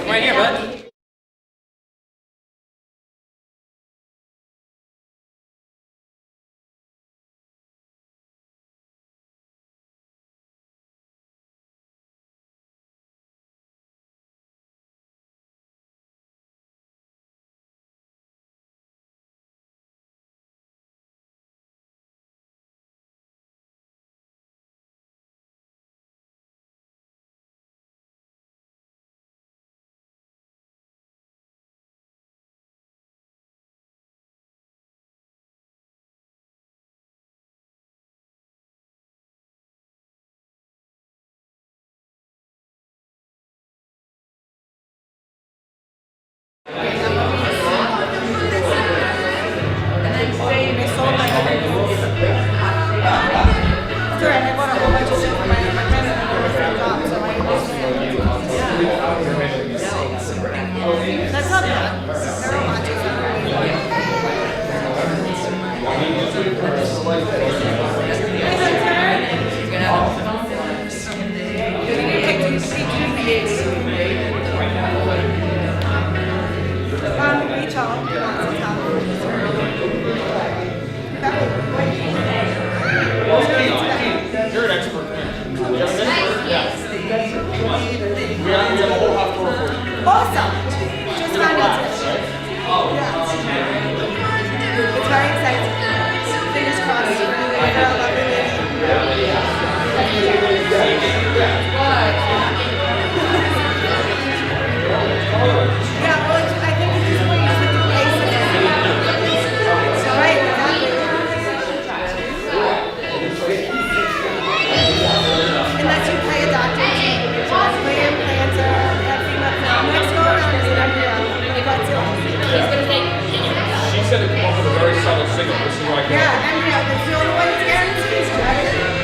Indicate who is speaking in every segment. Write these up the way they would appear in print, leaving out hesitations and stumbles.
Speaker 1: Right here, bud.
Speaker 2: That's not bad. Never watches
Speaker 1: You're an expert. Yeah. We have a whole half tour for you.
Speaker 2: Awesome. Just found out today. Yeah. It's very exciting. Fingers crossed. For a lovely lady. Yeah, well, I think at this point you just have to place it. Right, exactly. Unless you pay a doctor to lay implants or have female. Next go around is an embryo. That's it.
Speaker 1: She said it came up with a very subtle signal. This is why I can.
Speaker 2: Yeah, embryo. That's the only one that's guaranteed, right?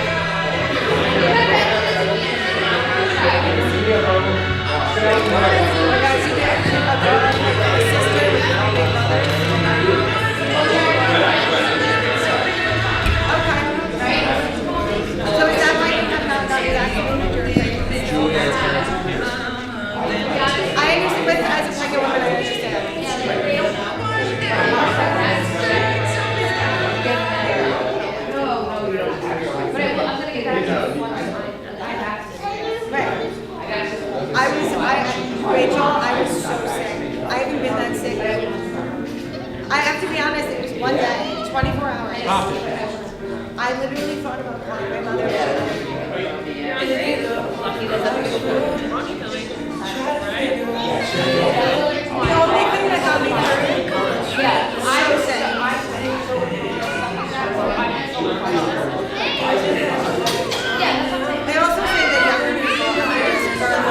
Speaker 2: Rachel, I was so sick. I haven't been that sick. I have to be honest, it was one day, 24 hours. I literally thought about calling my mother. The only thing that got me through, I was sick. They also say that younger people are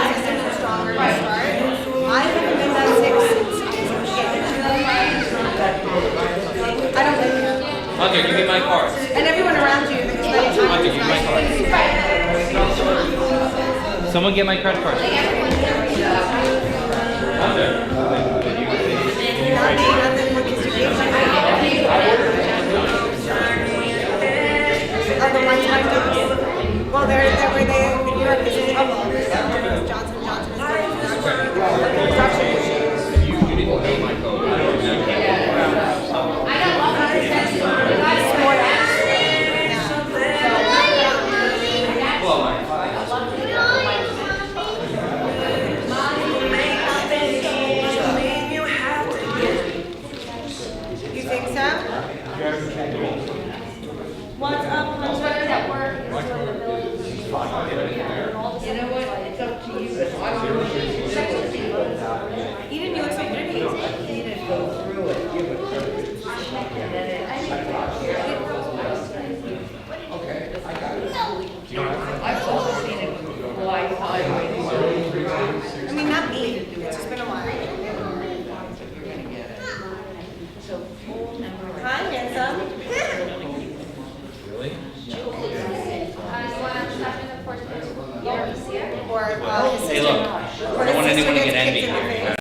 Speaker 2: resistant and stronger to start. I haven't been that sick since I was a kid. I don't think you.
Speaker 1: Hunter, give me my card.
Speaker 2: And everyone around you, that spend time
Speaker 1: Hunter,
Speaker 2: with
Speaker 1: give me my card. Someone get my credit card. Hunter.
Speaker 2: Nothing because you gave my the one-time dose. Well, they're where they in New York is trouble. Johnson & Johnson is going production issues.
Speaker 1: You didn't know my code.
Speaker 2: Hi, handsome.
Speaker 3: Really?
Speaker 4: You want to stop in the porch?
Speaker 2: Or, his
Speaker 3: Hey,
Speaker 2: sister.
Speaker 3: look,
Speaker 2: Or
Speaker 3: I don't
Speaker 2: his
Speaker 3: want
Speaker 2: sister
Speaker 3: anyone to
Speaker 2: gets
Speaker 3: get
Speaker 2: kicked in the
Speaker 3: envy.
Speaker 2: face.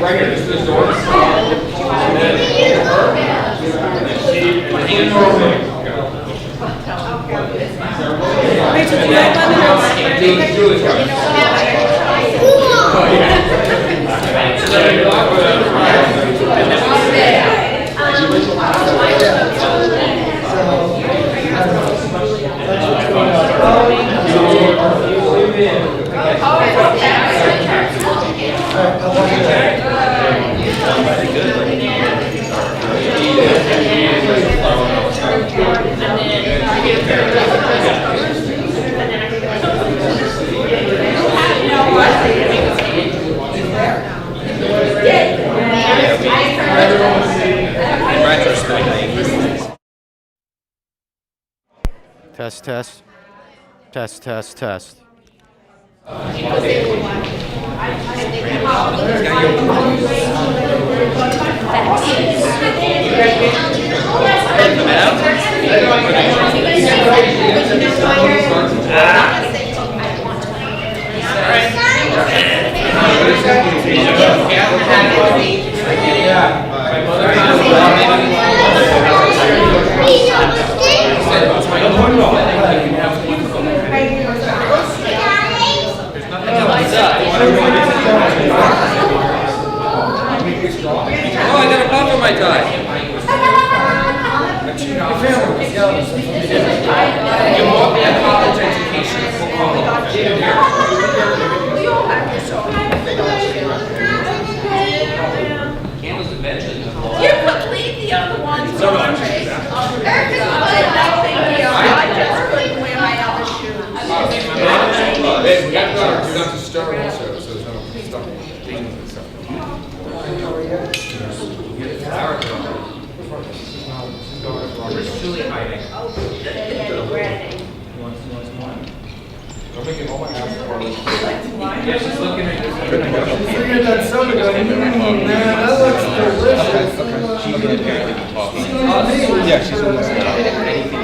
Speaker 1: right here, this is the door. And then her. And then she, and he
Speaker 2: Rachel, do you have one of those?
Speaker 1: Julie's got it.
Speaker 3: Test, test. Test, test, test.
Speaker 5: Oh, I got a bump on my tie. You want me a college education? Candles and benches.
Speaker 6: You're completely the other one. Erica's good. No, thank you. I just couldn't wear my other shoes.
Speaker 1: Hey, we got to start also, so there's no stuff, things and stuff. Where's Julie hiding? I'm making all my ass.
Speaker 5: Yeah, she's looking at this.
Speaker 7: Figured that soda going, man, that looks delicious.
Speaker 5: She can apparently be talking.
Speaker 7: Yeah, she's on this.
Speaker 5: Anything.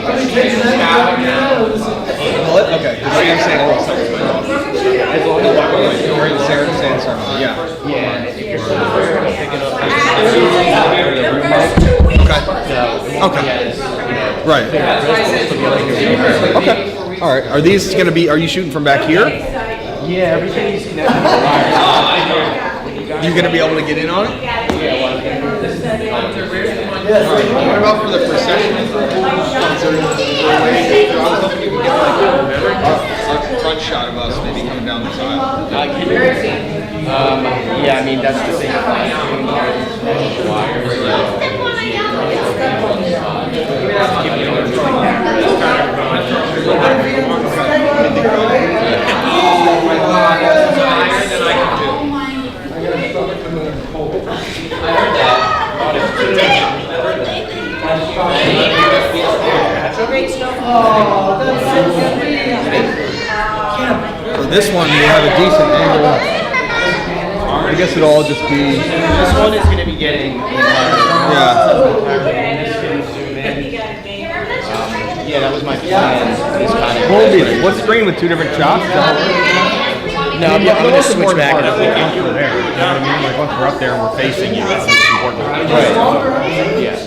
Speaker 7: Okay, I'm saying a little something. As long as you're wearing the Sarah Sandstone, yeah.
Speaker 5: Yeah, if you're going to pick it up.
Speaker 7: Okay. Right. Okay. All right. Are these going to be? Are you shooting from back here?
Speaker 5: Yeah, everything's connected to the wires.
Speaker 7: You going to be able to get in on it? What about for the procession? I was hoping you could get like a front shot of us maybe coming down this aisle.
Speaker 5: Yeah, I mean, that's the thing. The wires.
Speaker 7: For this one, we have a decent angle. I guess it'll all just be.
Speaker 3: This one is going to be getting. Yeah, that was my plan.
Speaker 7: What screen with two different shots?
Speaker 3: No, I'm going to switch back and forth.
Speaker 7: You know what I mean? Like once we're up there and we're facing you, that's important.
Speaker 3: Yeah.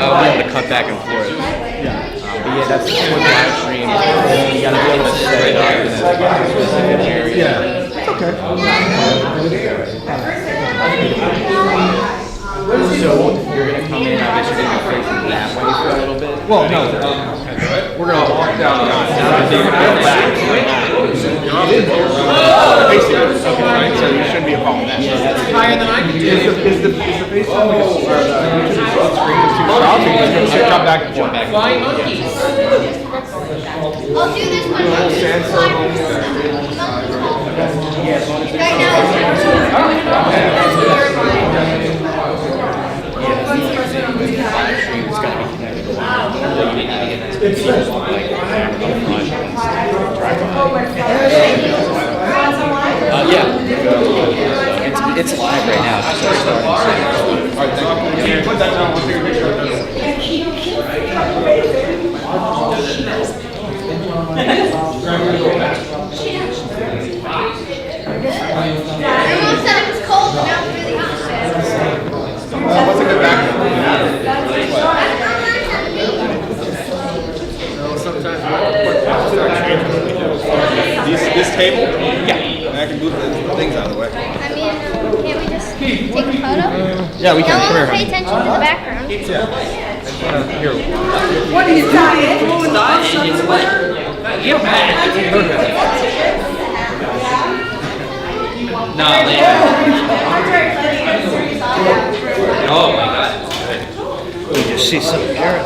Speaker 3: I'll be able to cut back and forth. But yeah, that's the thing with live stream. You got to be able to set it up in a specific area.
Speaker 7: Yeah. Okay.
Speaker 3: So you're going to come in, I guess you're going to be facing that way for a little bit.
Speaker 7: Well, no. We're going to walk down the aisle. You're going to go back. Right? So there shouldn't be a problem with that.
Speaker 5: Higher than I can do.
Speaker 7: Is the face on like a split screen with two shots? Or you just jump back and forth?
Speaker 5: Flying monkeys.
Speaker 4: I'll do this one. Right
Speaker 3: It's live right now. It's just starting.
Speaker 1: Alright, thank you. Put that down, we'll take a picture of this.
Speaker 4: Everyone said it was cold, but now
Speaker 7: This table? Yeah. And I can move the things out of the way.
Speaker 5: I mean, can't we just take a photo?
Speaker 3: Yeah, we can.
Speaker 5: No
Speaker 3: Come
Speaker 5: one
Speaker 3: here.
Speaker 5: will pay attention to the background.
Speaker 3: Here.
Speaker 2: What are you dying?
Speaker 1: You're bad. No, oh my god.
Speaker 3: We just see some carrot.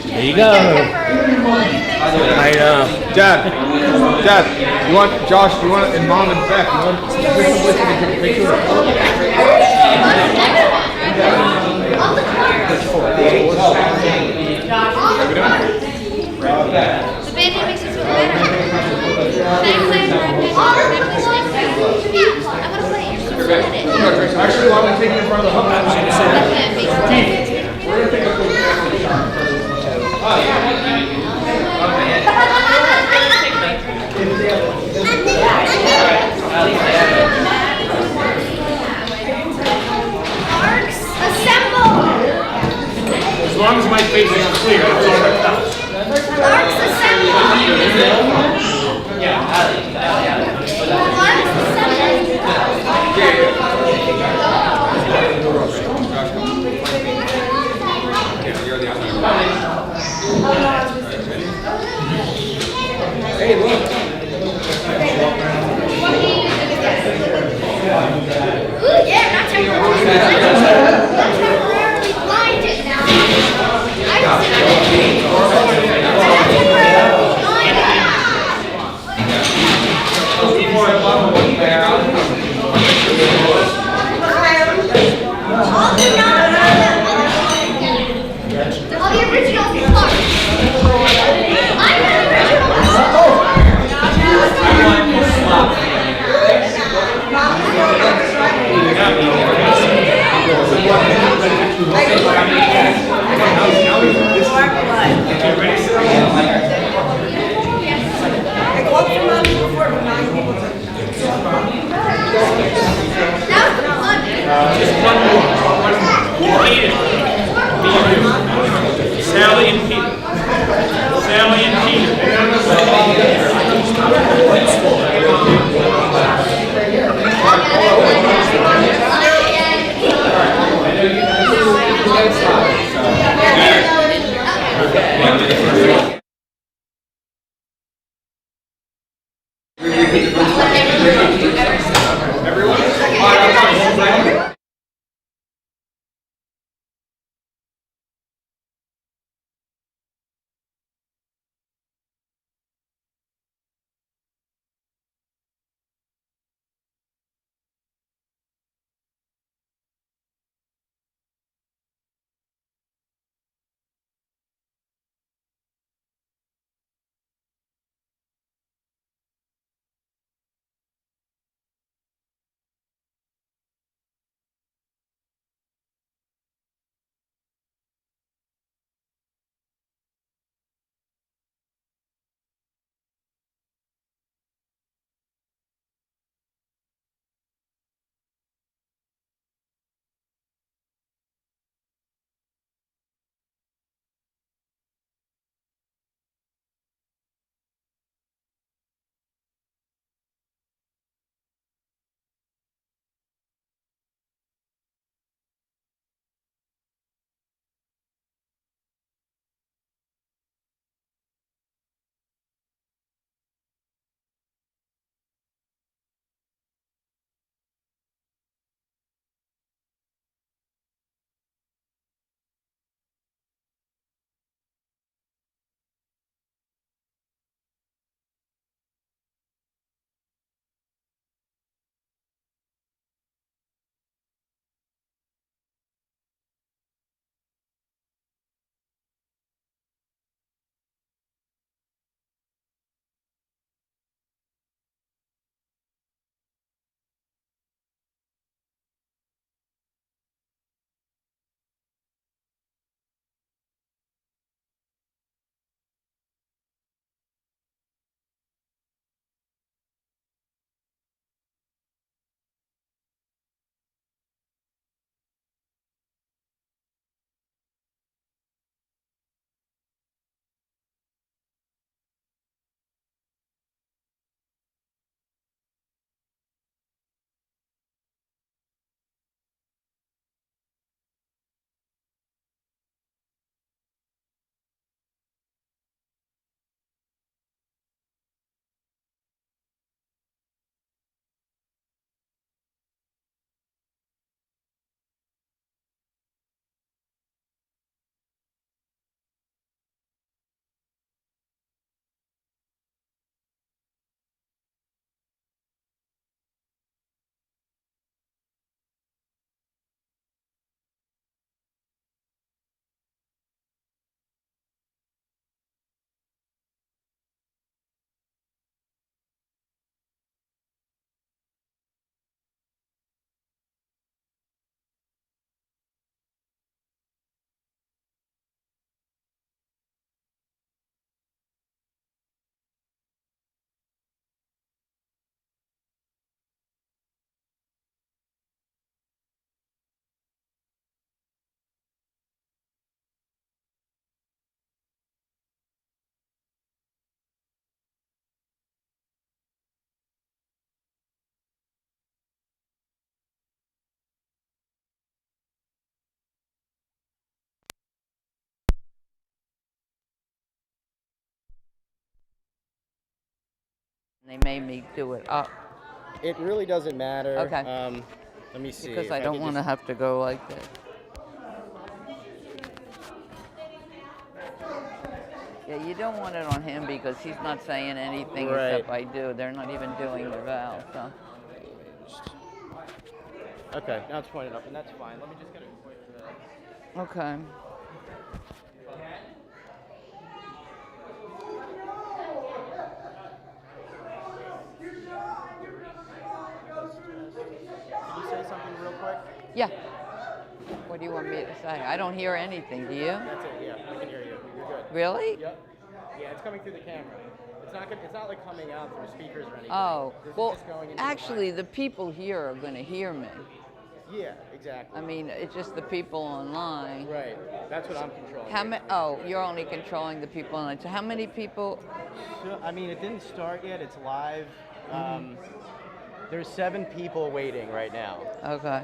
Speaker 3: There you go.
Speaker 7: Dad, you want Josh? You want and Mom and Beck? You want to take a picture?
Speaker 5: The baby makes it feel better. I want to play. You're so good at it.
Speaker 7: Actually, why don't we take it in front of the hub?
Speaker 5: Arcs, assemble!
Speaker 1: As long as my face is clear, that's all that counts.
Speaker 5: Arcs, assemble!
Speaker 7: Hey, look.
Speaker 5: Ooh, yeah, not temporarily blinded. Not temporarily blinded now. I'm temporarily all the original parts. I'm the original. They made me do it up
Speaker 4: It really doesn't matter.
Speaker 5: Okay.
Speaker 4: Let me see.
Speaker 5: because
Speaker 4: if
Speaker 5: I don't
Speaker 4: could
Speaker 5: want to
Speaker 4: just-
Speaker 5: have to go like this. Yeah, you don't want it on him because he's not saying anything
Speaker 4: Right.
Speaker 5: except I do. They're not even doing the vow, so.
Speaker 4: Okay, now it's pointed up, and that's fine. Let me just get a quick.
Speaker 5: Okay.
Speaker 4: Can you say something real quick?
Speaker 5: Yeah. What do you want me to say? I don't hear anything, do you?
Speaker 4: That's it. Yeah, I can hear you. You're good.
Speaker 5: Really?
Speaker 4: Yep. Yeah, it's coming through the camera. It's not good. It's not like coming out through speakers or anything.
Speaker 5: Oh,
Speaker 4: This is
Speaker 5: well,
Speaker 4: just going into
Speaker 5: actually, the people here are going to hear me.
Speaker 4: Yeah, exactly.
Speaker 5: I mean, it's just the people online.
Speaker 4: Right. That's what I'm controlling.
Speaker 5: How many? Oh, you're only controlling the people online. So how many people?
Speaker 4: So, I mean, it didn't start yet. It's live. There's 7 people waiting right now,
Speaker 5: Okay.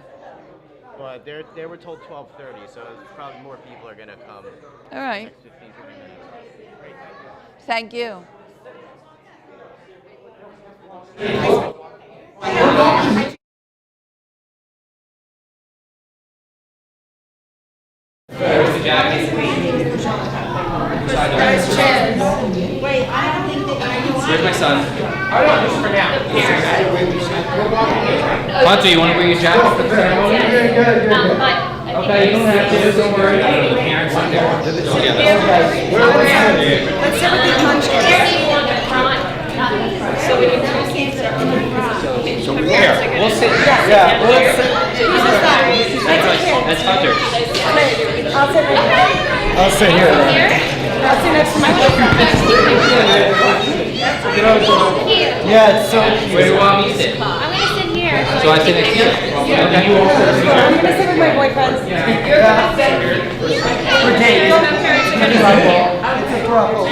Speaker 4: but they were told 12:30, so probably more people are gonna come.
Speaker 5: All right.
Speaker 4: Next 15, 20 minutes. Great.
Speaker 5: Thank you.
Speaker 3: Where's my son? Hunter, you want to bring your jacket for the ceremony? Okay, you don't have to. Don't worry. The parents are there.
Speaker 2: Let's sit with the punch.
Speaker 3: So we're here. We'll sit. Yeah, we'll sit. That's Hunter.
Speaker 2: I'll sit right here.
Speaker 7: I'll sit here.
Speaker 2: I'll sit next to my
Speaker 7: Yeah, it's so.
Speaker 3: Where do you want me to sit?
Speaker 6: I'm gonna sit here.
Speaker 3: So I sit next to you. Okay.
Speaker 2: I'm gonna sit with my boyfriend.
Speaker 7: For days. It's a problem.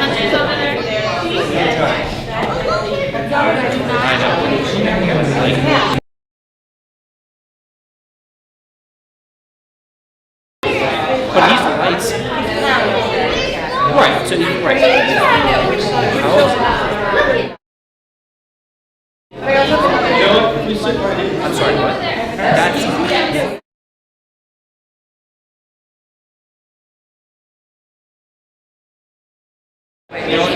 Speaker 3: But he's the lights. Right. So he's right. How old is he? I'm sorry. What? That's. You know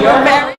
Speaker 2: You're very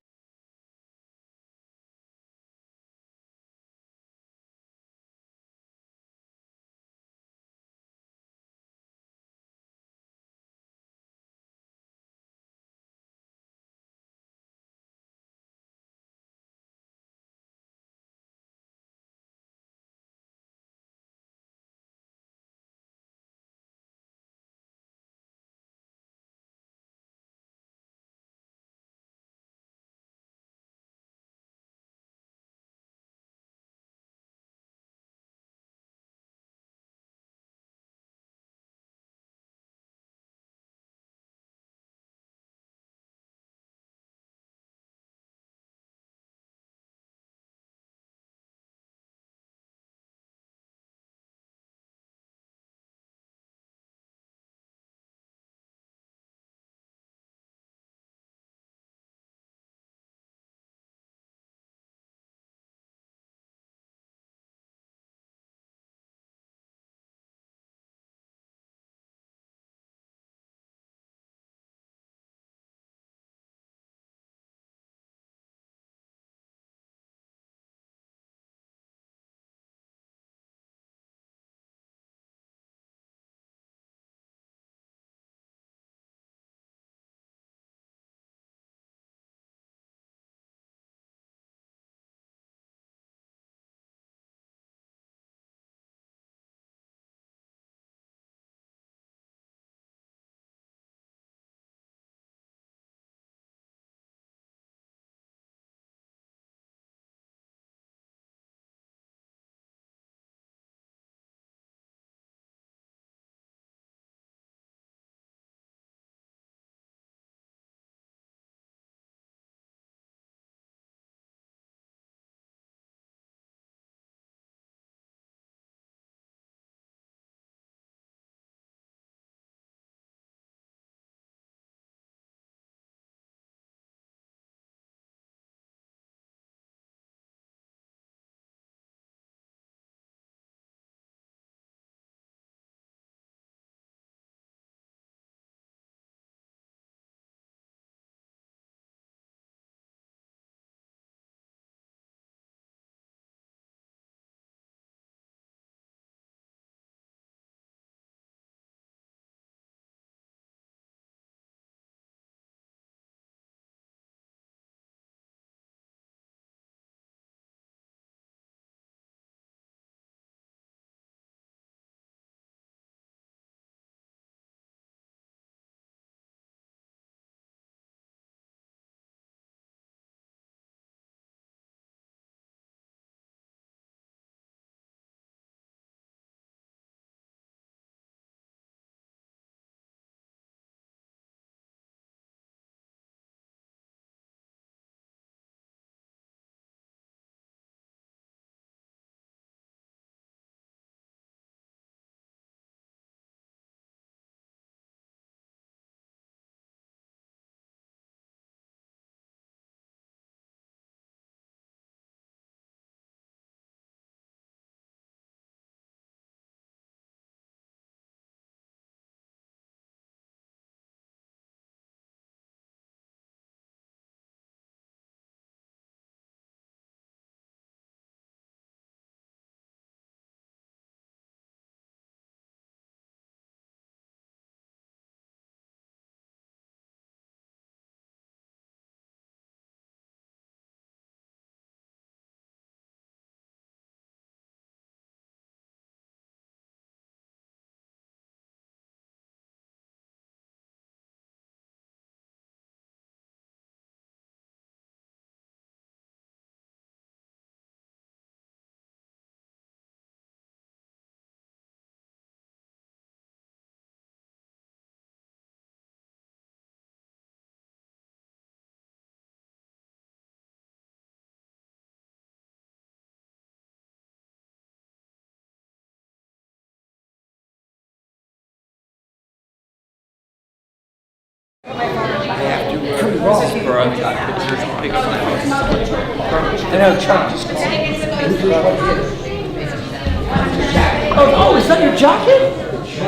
Speaker 8: Oh, is that your jacket?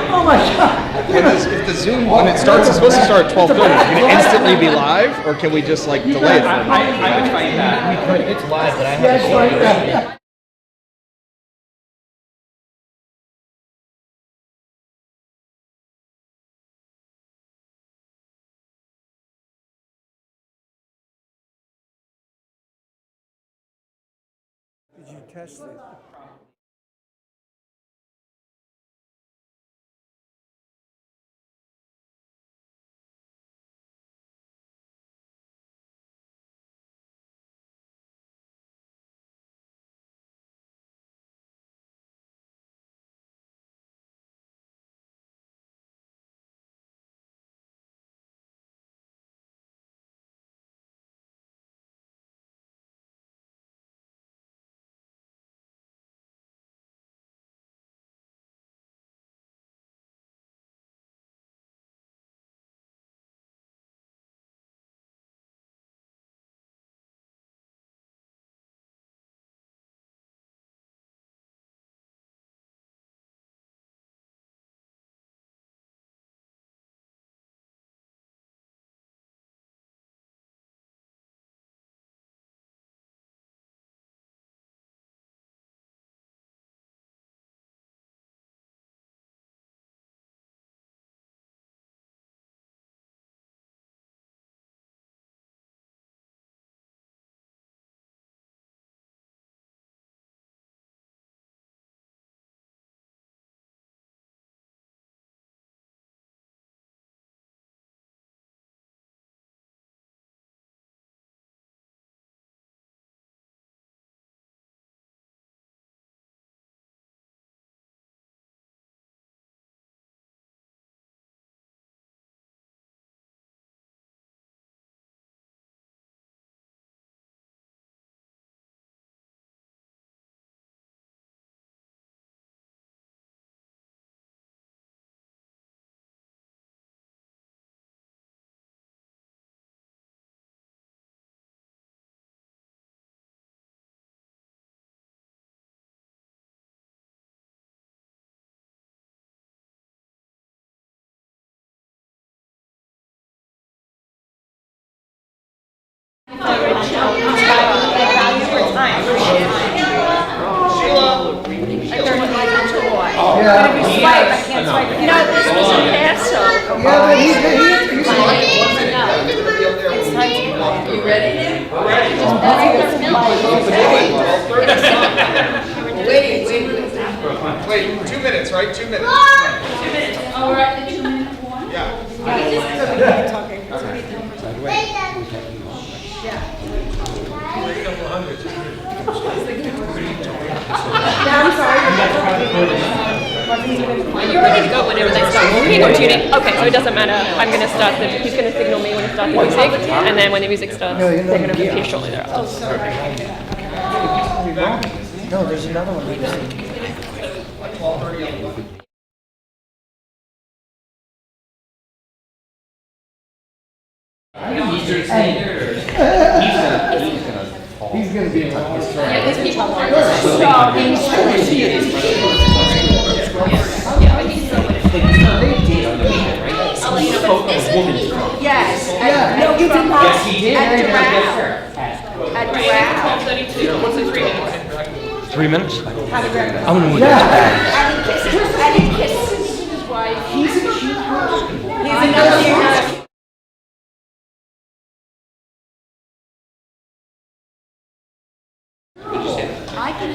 Speaker 8: Oh my God.
Speaker 7: If the Zoom, when it starts, it's supposed to start at 12:30. Can it instantly be live, or can we just like delay it for a minute?
Speaker 3: I would find that.
Speaker 4: It's live, but I have
Speaker 8: Yes, right there.
Speaker 9: Did you test it?
Speaker 6: No, this was a Passover.
Speaker 9: Yeah, but he's
Speaker 6: You ready now?
Speaker 7: Wait, 2 minutes, right? 2 minutes.
Speaker 6: 2 minutes. Oh, we're at the 2-minute one?
Speaker 10: You're ready to go whenever they start. Here you go, tuning. Okay, so it doesn't matter. I'm going to start the, he's going to signal me when to start the music, and then when the music starts, they're going to appear shortly thereafter.
Speaker 8: No, there's another one.
Speaker 9: He's gonna be in my
Speaker 10: Yeah, these people are
Speaker 6: Yes.
Speaker 9: Yeah.
Speaker 6: No, you did not.
Speaker 9: Yes, he did.
Speaker 6: At
Speaker 9: Yeah,
Speaker 6: At Doral.
Speaker 10: 12:32. What's the 3 minutes?
Speaker 3: 3 minutes?
Speaker 6: I'm
Speaker 3: gonna move
Speaker 6: And he kisses his wife. He's a cute person. He's another cute. I can.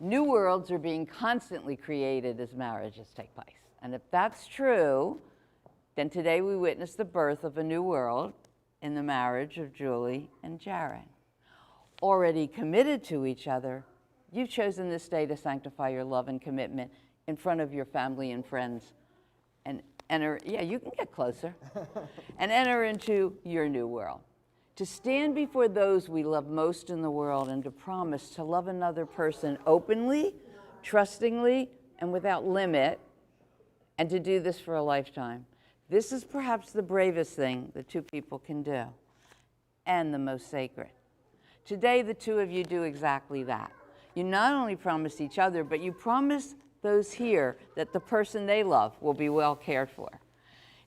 Speaker 11: New worlds are being constantly created as marriages take place. And if that's true, then today we witness the birth of a new world in the marriage of Julie and Jared. Already committed to each other, you've chosen this day to sanctify your love and commitment in front of your family and friends and enter, yeah, you can get closer, and enter into your new world. To stand before those we love most in the world and to promise to love another person openly, trustingly, and without limit, and to do this for a lifetime. This is perhaps the bravest thing that two people can do, and the most sacred. Today, the two of you do exactly that. You not only promise each other, but you promise those here that the person they love will be well cared for.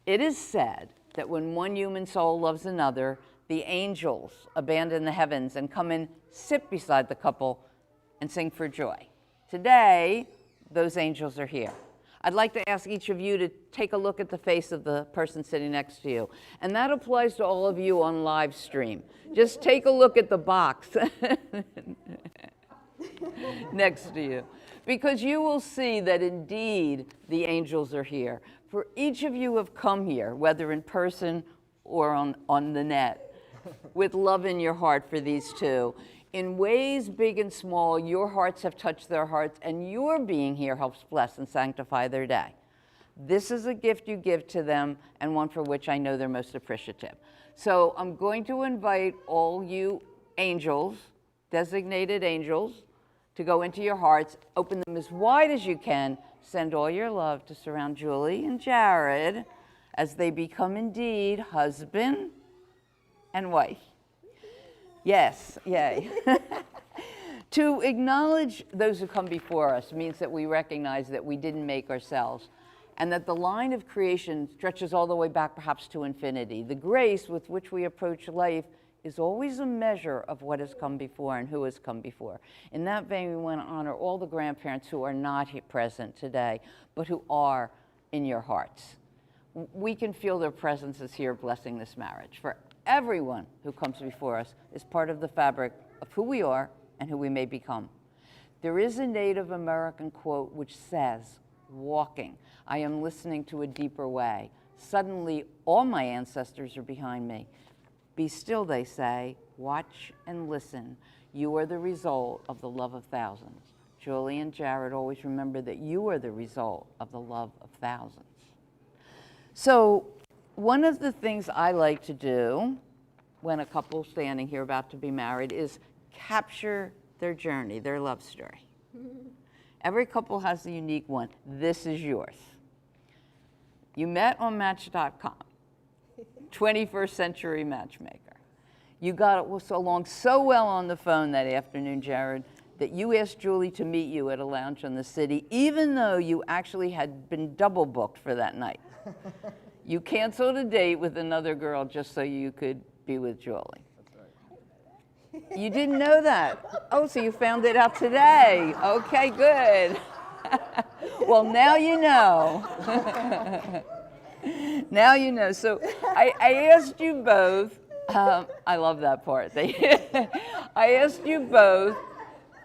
Speaker 11: It is said that when one human soul loves another, the angels abandon the heavens and come and sit beside the couple and sing for joy. Today, those angels are here. I'd like to ask each of you to take a look at the face of the person sitting next to you. And that applies to all of you on live stream. Just take a look at the box next to you, because you will see that indeed the angels are here. For each of you have come here, whether in person or on the net, with love in your heart for these two. In ways big and small, your hearts have touched their hearts, and your being here helps bless and sanctify their day. This is a gift you give to them, and one for which I know they're most appreciative. So I'm going to invite all you angels, designated angels, to go into your hearts, open them as wide as you can, send all your love to surround Julie and Jared as they become indeed husband and wife. Yes, yay. To acknowledge those who come before us means that we recognize that we didn't make ourselves, and that the line of creation stretches all the way back perhaps to infinity. The grace with which we approach life is always a measure of what has come before and who has come before. In that vein, we want to honor all the grandparents who are not here present today, but who are in your hearts. We can feel their presence is here blessing this marriage. For everyone who comes before us is part of the fabric of who we are and who we may become. There is a Native American quote which says, walking, I am listening to a deeper way. Suddenly, all my ancestors are behind me. Be still, they say, watch and listen. You are the result of the love of thousands. Julie and Jared, always remember that you are the result of the love of thousands. So one of the things I like to do when a couple's standing here about to be married is capture their journey, their love story. Every couple has a unique one. This is yours. You met on Match.com, 21st century matchmaker. You got along so well on the phone that afternoon, Jared, that you asked Julie to meet you at a lounge in the city, even though you actually had been double booked for that night. You canceled a date with another girl just so you could be with Julie. You didn't know that? Oh, so you found it out today. Okay, good. Well, now you know. Now you know. So I asked you both, I love that part. I asked you both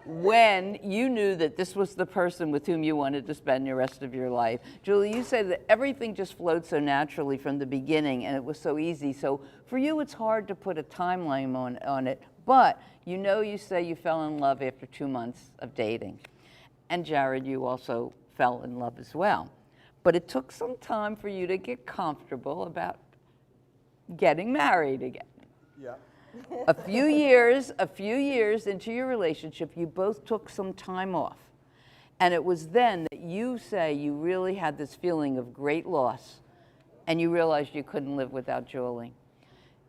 Speaker 11: when you knew that this was the person with whom you wanted to spend the rest of your life. Julie, you said that everything just flowed so naturally from the beginning and it was so easy. So for you, it's hard to put a timeline on it, but you say you fell in love after 2 months of dating. And Jared, you also fell in love as well. But it took some time for you to get comfortable about getting married again.
Speaker 4: Yeah.
Speaker 11: A few years into your relationship, you both took some time off. And it was then that you say you really had this feeling of great loss and you realized you couldn't live without Julie.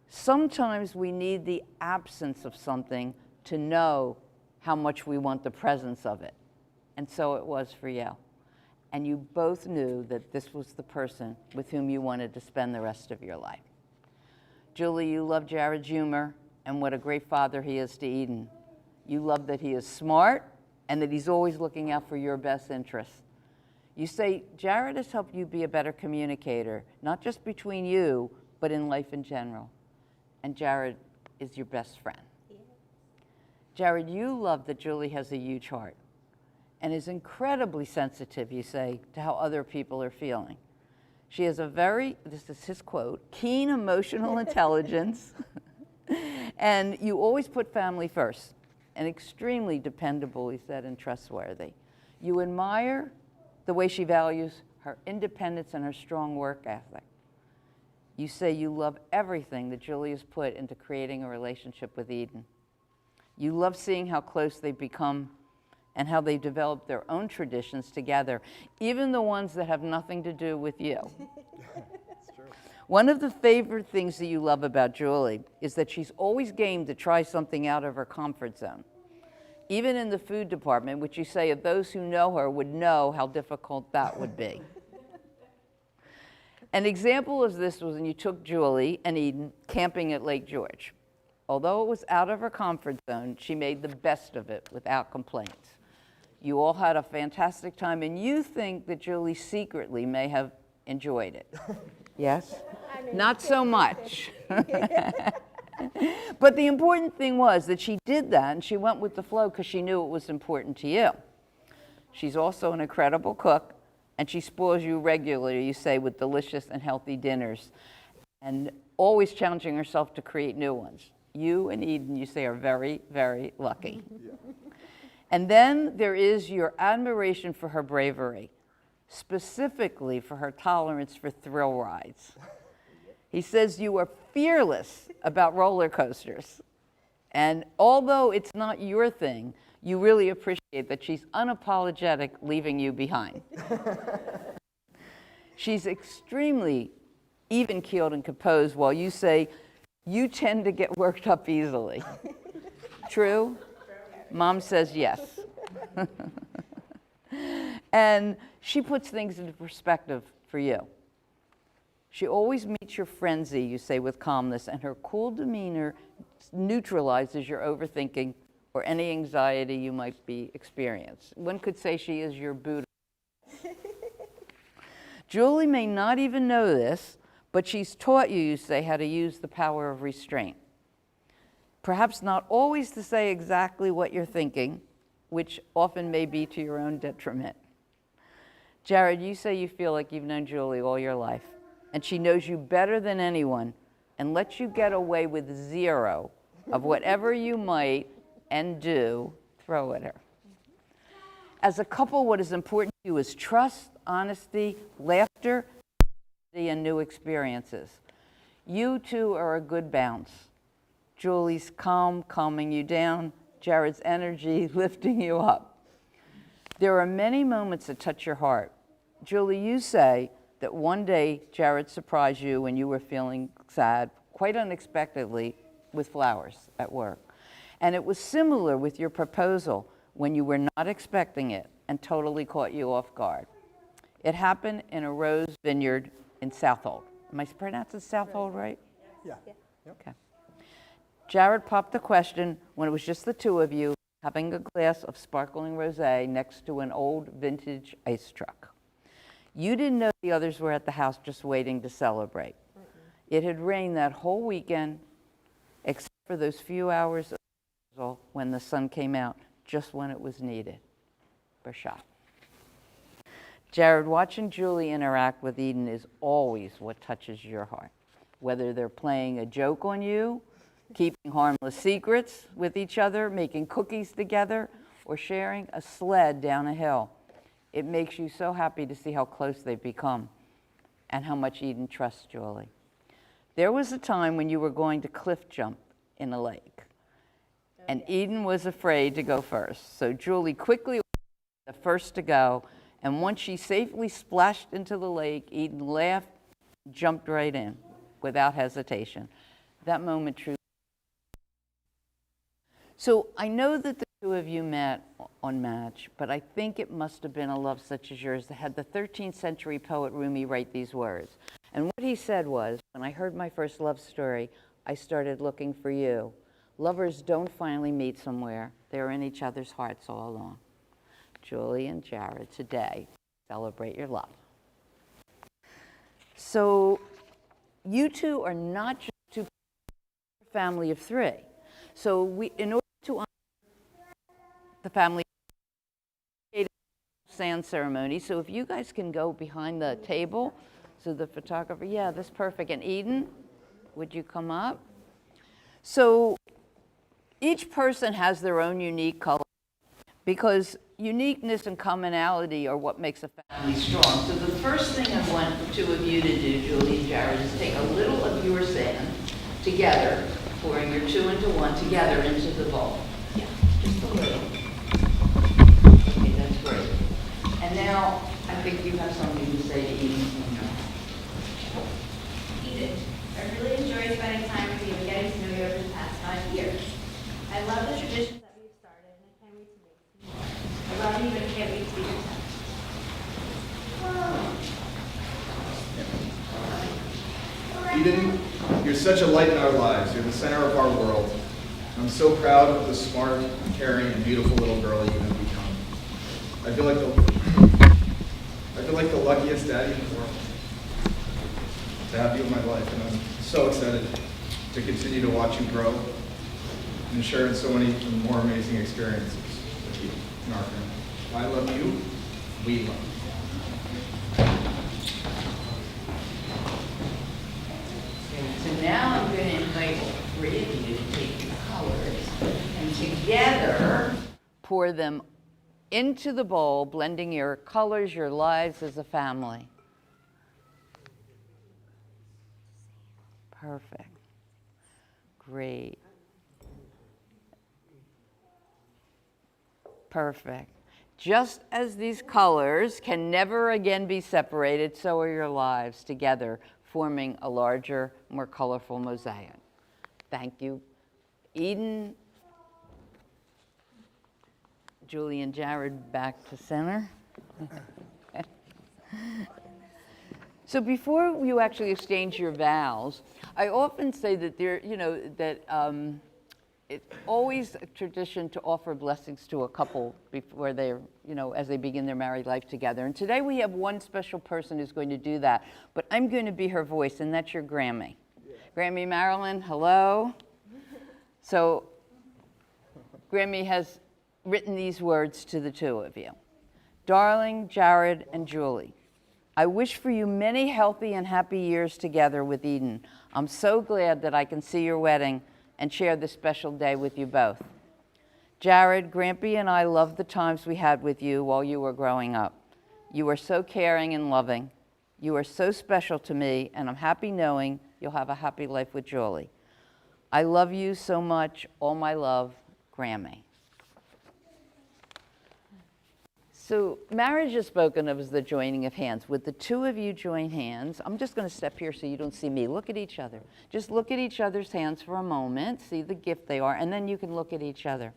Speaker 11: Sometimes we need the absence of something to know how much we want the presence of it. And so it was for you. And you both knew that this was the person with whom you wanted to spend the rest of your life. Julie, you love Jared's humor and what a great father he is to Eden. You love that he is smart and that he's always looking out for your best interests. You say Jared has helped you be a better communicator, not just between you, but in life in general. And Jared is your best friend. Yeah. Jared, you love that Julie has a huge heart and is incredibly sensitive, you say, to how other people are feeling. She has a very, this is his quote, keen emotional intelligence, and you always put family first, and extremely dependable, he said, and trustworthy. You admire the way she values her independence and her strong work ethic. You say you love everything that Julie has put into creating a relationship with Eden. You love seeing how close they become and how they develop their own traditions together, even the ones that have nothing to do with you. That's true. One of the favorite things that you love about Julie is that she's always game to try something out of her comfort zone. Even in the food department, which you say of those who know her would know how difficult that would be. An example of this was when you took Julie and Eden camping at Lake George. Although it was out of her comfort zone, she made the best of it without complaints. You all had a fantastic time, and you think that Julie secretly may have enjoyed it. Yes? Not so much. But the important thing was that she did that, and she went with the flow because she knew it was important to you. She's also an incredible cook, and she spoils you regularly, you say, with delicious and healthy dinners, and always challenging herself to create new ones. You and Eden, you say, are very, very lucky. Yeah. And then there is your admiration for her bravery, specifically for her tolerance for thrill rides. He says you are fearless about roller coasters. And although it's not your thing, you really appreciate that she's unapologetic leaving you behind. She's extremely even-keeled and composed, while you say you tend to get worked up easily. True? Mom says yes. And she puts things into perspective for you. She always meets your frenzy, you say, with calmness, and her cool demeanor neutralizes your overthinking or any anxiety you might be experiencing. One could say she is your Buddha. Julie may not even know this, but she's taught you, you say, how to use the power of restraint. Perhaps not always to say exactly what you're thinking, which often may be to your own detriment. Jared, you say you feel like you've known Julie all your life, and she knows you better than anyone and lets you get away with zero of whatever you might and do throw at her. As a couple, what is important to you is trust, honesty, laughter, and new experiences. You two are a good bounce. Julie's calm, calming you down. Jared's energy, lifting you up. There are many moments that touch your heart. Julie, you say that one day Jared surprised you when you were feeling sad, quite unexpectedly, with flowers at work. And it was similar with your proposal when you were not expecting it and totally caught you off guard. It happened in a rose vineyard in Southold. Am I pronouncing Southold right?
Speaker 9: Yeah.
Speaker 11: Okay. Jared popped the question when it was just the two of you having a glass of sparkling rosé next to an old vintage ice truck. You didn't know the others were at the house just waiting to celebrate. It had rained that whole weekend, except for those few hours of when the sun came out, just when it was needed. Bashar. Jared, watching Julie interact with Eden is always what touches your heart. Whether they're playing a joke on you, keeping harmless secrets with each other, making cookies together, or sharing a sled down a hill. It makes you so happy to see how close they've become and how much Eden trusts Julie. There was a time when you were going to cliff jump in a lake, and Eden was afraid to go first. So Julie quickly was the first to go, and once she safely splashed into the lake, Eden laughed, jumped right in without hesitation. That moment truly. So I know that the two of you met on Match, but I think it must have been a love such as yours that had the 13th century poet Rumi write these words. And what he said was, when I heard my first love story, I started looking for you. Lovers don't finally meet somewhere. They're in each other's hearts all along. Julie and Jared, today, celebrate your love. So you two are not just two family of three. So in order to honor the family sand ceremony, so if you guys can go behind the table, so the photographer, yeah, that's perfect. And Eden, would you come up? So each person has their own unique color because uniqueness and commonality are what makes a family strong. So the first thing I want the two of you to do, Julie and Jared, is take a little of your sand together, pouring your two into one together into the bowl. Yeah, just a little. Okay, that's great. And now I think you have something to say to Eden.
Speaker 12: Eden, I really enjoyed spending time with you and getting to know you over the past 5 years. I love the traditions that we've started, and I can't wait to make some more. I love you and can't wait to be your son.
Speaker 7: Eden, you're such a light in our lives. You're the center of our world. I'm so proud of the smart, caring, and beautiful little girl you have become. I feel like the luckiest daddy in the world to have you in my life, and I'm so excited to continue to watch you grow and share in so many more amazing experiences with you in our family. I love you. We love you.
Speaker 11: So now I'm going to invite all three of you to take your colors and together pour them into the bowl, blending your colors, your lives as a family. Perfect. Great. Perfect. Just as these colors can never again be separated, so are your lives together, forming a larger, more colorful mosaic. Thank you. Eden, Julie and Jared back to center. So before you actually exchange your vows, I often say that it's always a tradition to offer blessings to a couple before they're, as they begin their married life together. And today we have one special person who's going to do that, but I'm going to be her voice, and that's your Grammy. Yeah. Grammy Marilyn, hello. So Grammy has written these words to the two of you. Darling Jared and Julie, I wish for you many healthy and happy years together with Eden. I'm so glad that I can see your wedding and share this special day with you both. Jared, Grampy and I loved the times we had with you while you were growing up. You were so caring and loving. You are so special to me, and I'm happy knowing you'll have a happy life with Julie. I love you so much. All my love, Grammy. So marriage is spoken of as the joining of hands. Would the two of you join hands? I'm just going to step here so you don't see me. Look at each other. Just look at each other's hands for a moment. See the gift they are, and then you can look at each other.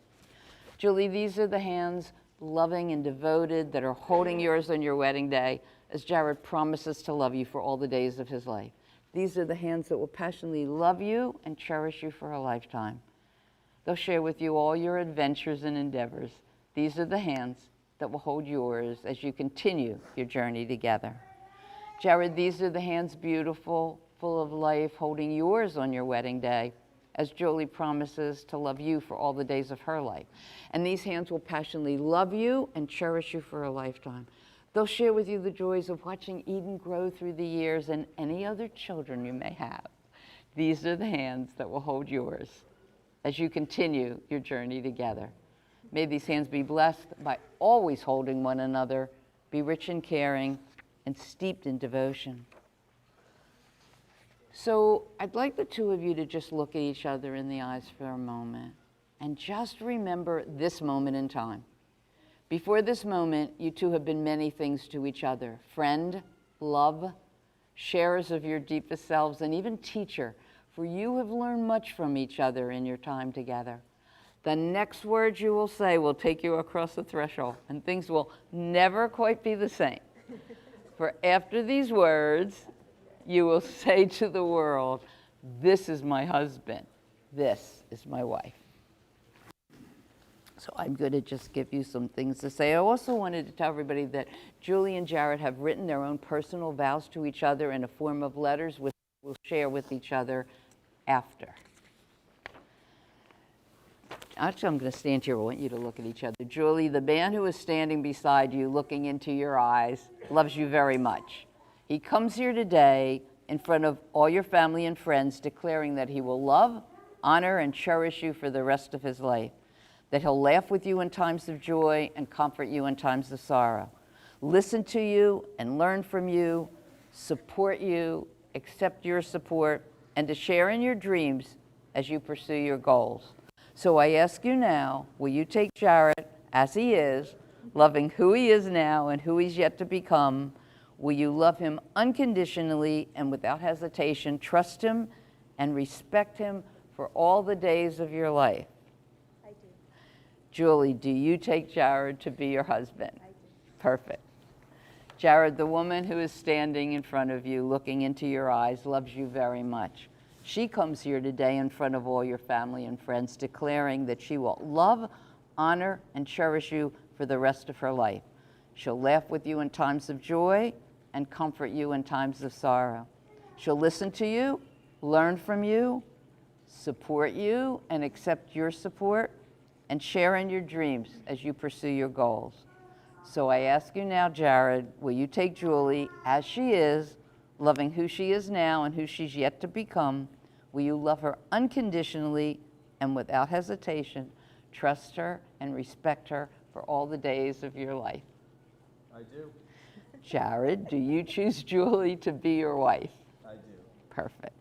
Speaker 11: Julie, these are the hands, loving and devoted, that are holding yours on your wedding day, as Jared promises to love you for all the days of his life. These are the hands that will passionately love you and cherish you for a lifetime. They'll share with you all your adventures and endeavors. These are the hands that will hold yours as you continue your journey together. Jared, these are the hands, beautiful, full of life, holding yours on your wedding day, as Julie promises to love you for all the days of her life. And these hands will passionately love you and cherish you for a lifetime. They'll share with you the joys of watching Eden grow through the years and any other children you may have. These are the hands that will hold yours as you continue your journey together. May these hands be blessed by always holding one another, be rich in caring, and steeped in devotion. So I'd like the two of you to just look at each other in the eyes for a moment and just remember this moment in time. Before this moment, you two have been many things to each other: friend, love, sharers of your deepest selves, and even teacher, for you have learned much from each other in your time together. The next words you will say will take you across the threshold, and things will never quite be the same. For after these words, you will say to the world, this is my husband, this is my wife. So I'm going to just give you some things to say. I also wanted to tell everybody that Julie and Jared have written their own personal vows to each other in a form of letters, which we'll share with each other after. Actually, I'm going to stand here. I want you to look at each other. Julie, the man who is standing beside you, looking into your eyes, loves you very much. He comes here today in front of all your family and friends, declaring that he will love, honor, and cherish you for the rest of his life, that he'll laugh with you in times of joy and comfort you in times of sorrow, listen to you and learn from you, support you, accept your support, and to share in your dreams as you pursue your goals. So I ask you now, will you take Jared as he is, loving who he is now and who he's yet to become? Will you love him unconditionally and without hesitation, trust him and respect him for all the days of your life?
Speaker 2: I do.
Speaker 11: Julie, do you take Jared to be your husband?
Speaker 2: I do.
Speaker 11: Perfect. Jared, the woman who is standing in front of you, looking into your eyes, loves you very much. She comes here today in front of all your family and friends, declaring that she will love, honor, and cherish you for the rest of her life. She'll laugh with you in times of joy and comfort you in times of sorrow. She'll listen to you, learn from you, support you, and accept your support, and share in your dreams as you pursue your goals. So I ask you now, Jared, will you take Julie as she is, loving who she is now and who she's yet to become? Will you love her unconditionally and without hesitation, trust her and respect her for all the days of your life?
Speaker 7: I do.
Speaker 11: Jared, do you choose Julie to be your wife?
Speaker 7: I do.
Speaker 11: Perfect.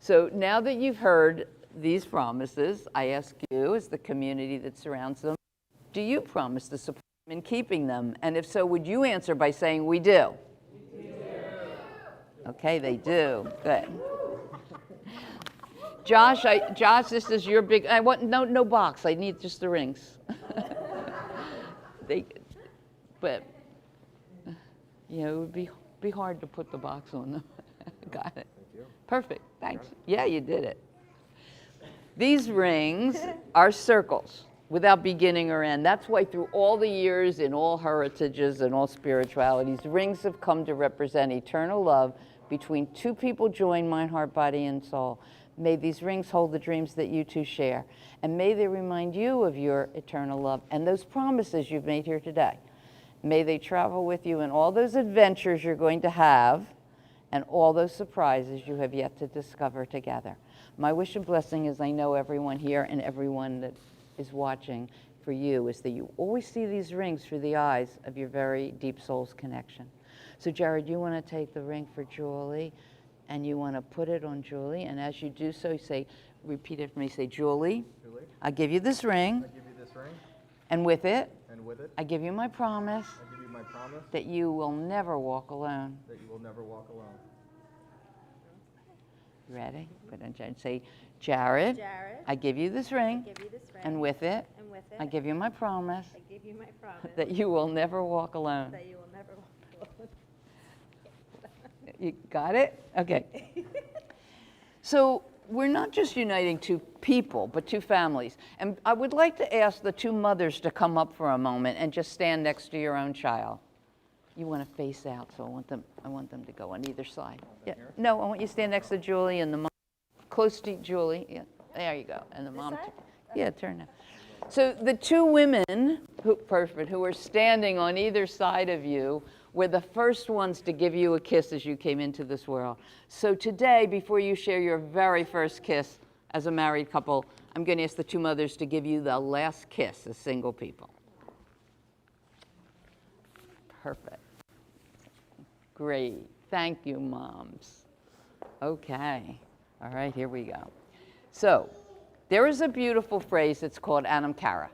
Speaker 11: So now that you've heard these promises, I ask you, as the community that surrounds them, do you promise to support them in keeping them? And if so, would you answer by saying, we do? We do. Okay, they do. Good. Josh, this is your big, I want no box. I need just the rings. But you know, it would be hard to put the box on them. Got it.
Speaker 7: Thank you.
Speaker 11: Perfect. Thanks. Yeah, you did it. These rings are circles without beginning or end. That's why through all the years, in all heritages and all spiritualities, rings have come to represent eternal love between two people joined mind, heart, body, and soul. May these rings hold the dreams that you two share, and may they remind you of your eternal love and those promises you've made here today. May they travel with you in all those adventures you're going to have and all those surprises you have yet to discover together. My wish and blessing, as I know everyone here and everyone that is watching for you, is that you always see these rings through the eyes of your very deep soul's connection. So Jared, you want to take the ring for Julie, and you want to put it on Julie, and as you do so, say, repeat after me, say, Julie, I give you this ring, and with it, I give you my promise, that you will never walk alone. Ready? Put on Jared. Say, Jared, I give you this ring, and with it, I give you my promise, that you will never walk alone. You got it? Okay. So we're not just uniting two people, but two families. And I would like to ask the two mothers to come up for a moment and just stand next to your own child. You want to face out, so I want them to go on either side. Yeah. No, I want you to stand next to Julie and the mom, close to Julie. Yeah, there you go. And the mom. Yeah, turn now. So the two women who are standing on either side of you were the first ones to give you a kiss as you came into this world. So today, before you share your very first kiss as a married couple, I'm going to ask the two mothers to give you the last kiss as single people. Perfect. Great. Thank you, moms. Okay. All right, here we go. So there is a beautiful phrase that's called Anam Cara,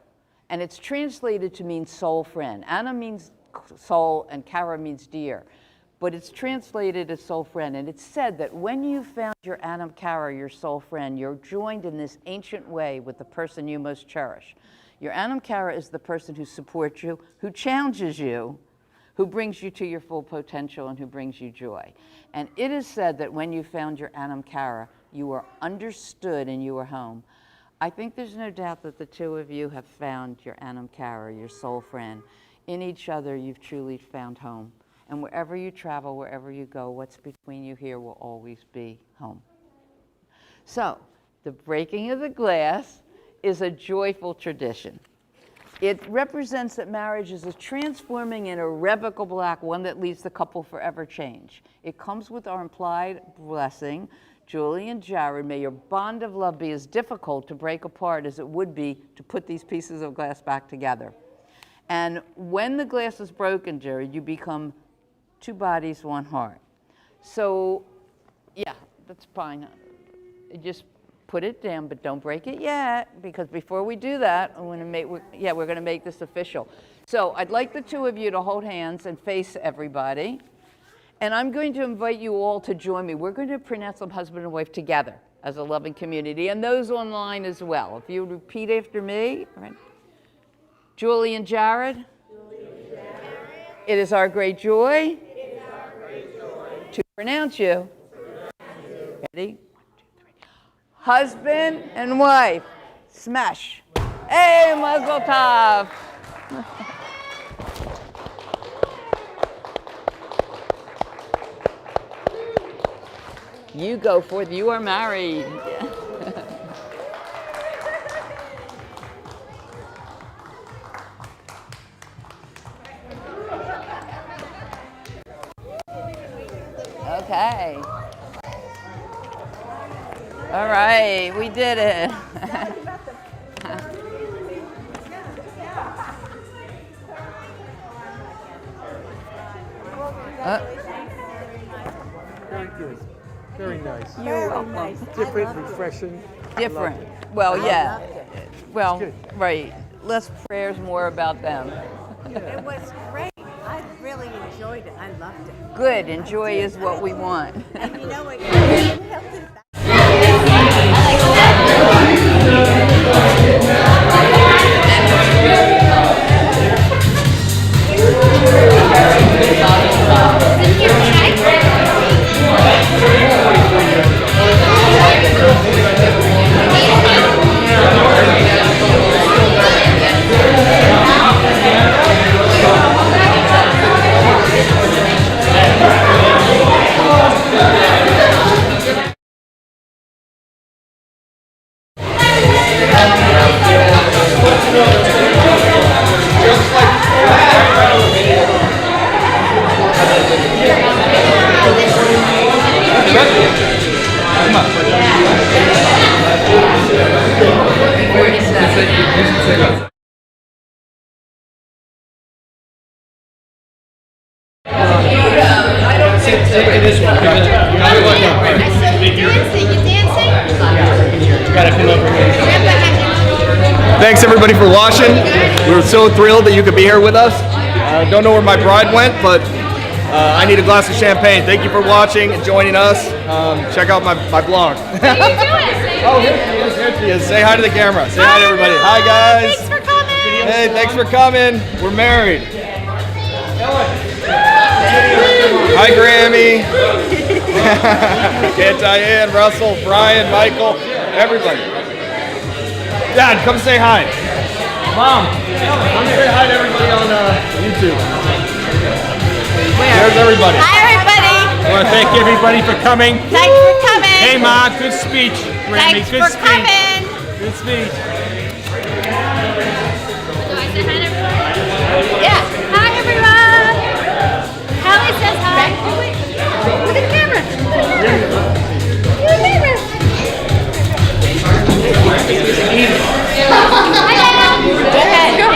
Speaker 11: and it's translated to mean soul friend. Anam means soul and Cara means dear, but it's translated as soul friend. And it's said that when you found your Anam Cara, your soul friend, you're joined in this ancient way with the person you most cherish. Your Anam Cara is the person who supports you, who challenges you, who brings you to your full potential, and who brings you joy. And it is said that when you found your Anam Cara, you were understood and you were home. I think there's no doubt that the two of you have found your Anam Cara, your soul friend. In each other, you've truly found home. And wherever you travel, wherever you go, what's between you here will always be home. So, the breaking of the glass is a joyful tradition. It represents that marriage is a transforming and irrevocable act, one that leaves the couple forever changed. It comes with our implied blessing. Julie and Jared, may your bond of love be as difficult to break apart as it would be to put these pieces of glass back together. And when the glass is broken, Jared, you become two bodies, one heart. So, yeah, that's fine. Just put it down, but don't break it yet, because before we do that, we're going to make this official. So I'd like the two of you to hold hands and face everybody. And I'm going to invite you all to join me. We're going to pronounce them husband and wife together as a loving community, and those online as well. If you repeat after me, all right. Julie and Jared. It is our great joy to pronounce you. Ready? 1, 2, 3. Husband and wife. Smash. Hey, Mazel Tov. You go forth. You are married. Okay. All right, we did it.
Speaker 9: Very good. Very nice.
Speaker 11: You're welcome.
Speaker 9: Different, refreshing.
Speaker 11: Different. Well, yeah. Well, right. Less prayers, more about them.
Speaker 13: It was great. I really enjoyed it. I loved it.
Speaker 11: Good. Enjoy is what we want.
Speaker 13: And you know what? You helped it back.
Speaker 1: Come on. Thanks everybody for watching. We were so thrilled that you could be here with us. Don't know where my bride went, but I need a glass of champagne. Thank you for watching and joining us. Check out my blog. Oh, here she is. Say hi to the camera. Say hi to everybody. Hi guys.
Speaker 6: Thanks for coming.
Speaker 1: Hey, thanks for coming. We're married. Hi Grammy. Yeah, Diane, Russell, Brian, Michael, everybody. Dad, come say hi. Mom, come say hi to everybody on YouTube. There's everybody.
Speaker 6: Hi, everybody.
Speaker 9: I want to thank everybody for coming.
Speaker 6: Thanks for coming.
Speaker 9: Hey, Ma, good speech. Grammy,
Speaker 6: Thanks
Speaker 9: good
Speaker 6: for
Speaker 9: speech.
Speaker 6: coming.
Speaker 9: Good speech.
Speaker 6: Yeah. Hi, everyone. Hallie says hi. Look at the camera. Look at the camera.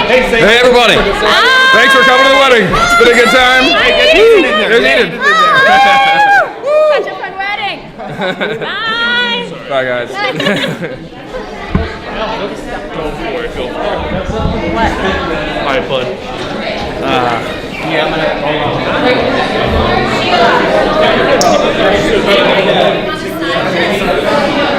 Speaker 1: Hey everybody. Thanks for coming to the wedding. It's been a good time. There's Eden.
Speaker 6: Such a fun wedding. Bye.
Speaker 1: Bye guys.
Speaker 6: What?
Speaker 1: Alright, bud.
Speaker 4: Yeah, I'm gonna.